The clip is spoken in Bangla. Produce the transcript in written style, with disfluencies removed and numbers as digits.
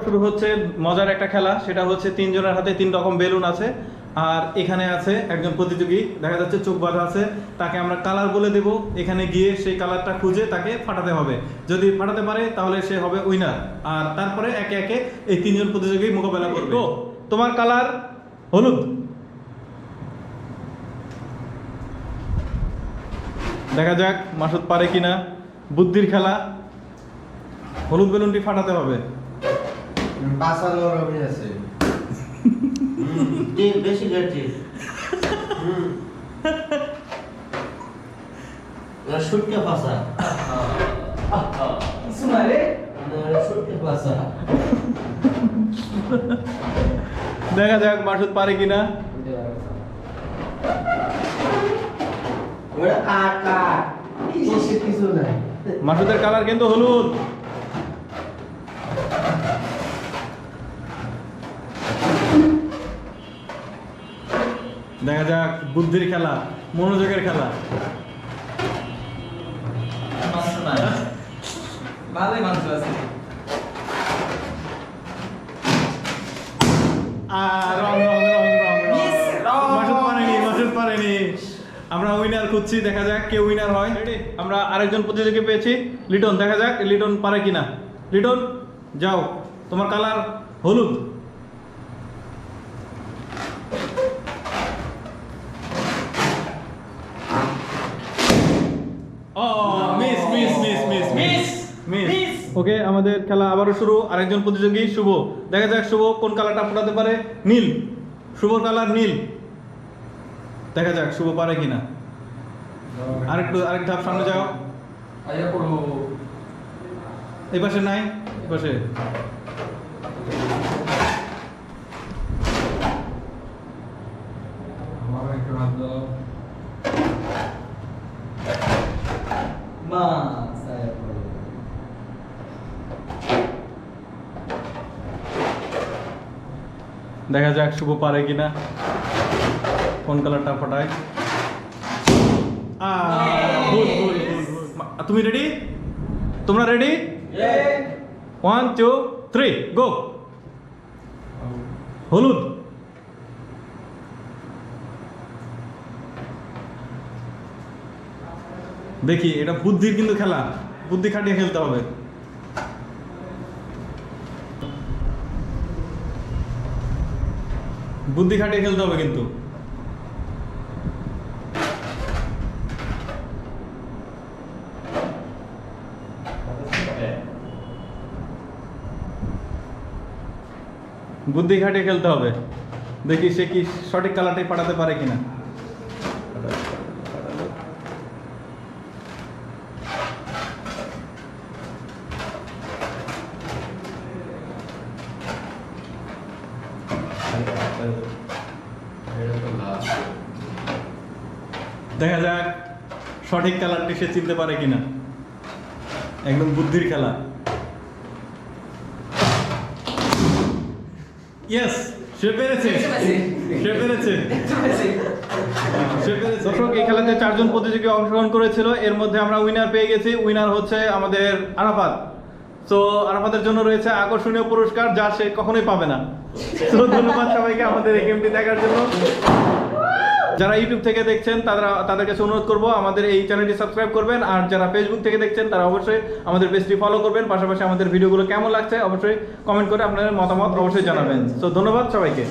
শুরু হচ্ছে মজার একটা খেলা, সেটা হচ্ছে 3 জনের হাতে 3 রকম বেলুন আছে, আর এখানে আছে একজন প্রতিযোগী, দেখা যাচ্ছে চোখ বাঁধা আছে, তাকে আমরা কালার বলে দেব, এখানে গিয়ে সেই কালারটা খুঁজে তাকে ফাটাতে হবে, যদি ফাটাতে পারে তাহলে সে হবে উইনার, আর তারপরে একে একে এই 3 জন প্রতিযোগী মোকাবেলা করবে। তোমার কালার হলুদ, দেখা যাক মাসুদ পারে কিনা, বুদ্ধির খেলা, হলুদ বেলুনটি ফাটাতে হবে। পাসানোর রবি আছে বেশি গেছে শুটকে পাসা সুমারে শুটকে পাসা দেখা যাক মাসুদ পারে কিনা। ওটা কাট কাট কিছু নাই মাসুদের কালার কিন্তু হলুদ। দেখা যাক বুদ্ধির খেলা, মনোযোগের খেলা। ভালোই মাংস আছে। মাসুদ পারেনি। আমরা উইনার খুঁজছি, দেখা যাক কে উইনার হয়। আমরা আরেকজন প্রতিযোগী পেয়েছি, লিটন, দেখা যাক লিটন পারে কিনা। লিটন যাও, তোমার কালার হলুদ। ওকে, আমাদের খেলা আবারও শুরু। আরেকজন প্রতিযোগী শুভ, দেখা যাক শুভ কোন কালারটা ফোটাতে পারে। নীল, শুভর কালার নীল, দেখা যাক শুভ পারে কিনা। আরেক ধাপ সামনে যাও। এই পাশে নাই, এই পাশে। দেখা যাক শুভ পারে কিনা, কোন কালারটা ফটায়। তুমি রেডি? তোমরা রেডি? 1 2 3 গো। হলুদ, দেখি এটা বুদ্ধির কিন্তু খেলা, বুদ্ধি খাটিয়ে খেলতে হবে। বুদ্ধি খাটিয়ে খেলতে হবে কিন্তু। বুদ্ধি খাটিয়ে খেলতে হবে, দেখি সে কি সঠিক কালারটাই পাঠাতে পারে কিনা। দেখা যাক সঠিক কালারটি সে চিনতে পারে কিনা। একদম বুদ্ধির খেলা। ইয়েস, সে পেরেছে, সে পেরেছে। দর্শক, এই খেলাতে 4 জন প্রতিযোগী অংশগ্রহণ করেছিল, এর মধ্যে আমরা উইনার পেয়ে গেছি। উইনার হচ্ছে আমাদের আরাফাত। তো আরাফাতের জন্য রয়েছে আকর্ষণীয় পুরস্কার, যা সে কখনোই পাবে না। তো ধন্যবাদ সবাইকে আমাদের এই গেমটি দেখার জন্য। যারা ইউটিউব থেকে দেখছেন তাদের কাছে অনুরোধ করব আমাদের এই চ্যানেলটি সাবস্ক্রাইব করবেন, আর যারা ফেসবুক থেকে দেখছেন তারা অবশ্যই আমাদের পেজটি ফলো করবেন। পাশাপাশি আমাদের ভিডিওগুলো কেমন লাগছে অবশ্যই কমেন্ট করে আপনাদের মতামত অবশ্যই জানাবেন। তো ধন্যবাদ সবাইকে।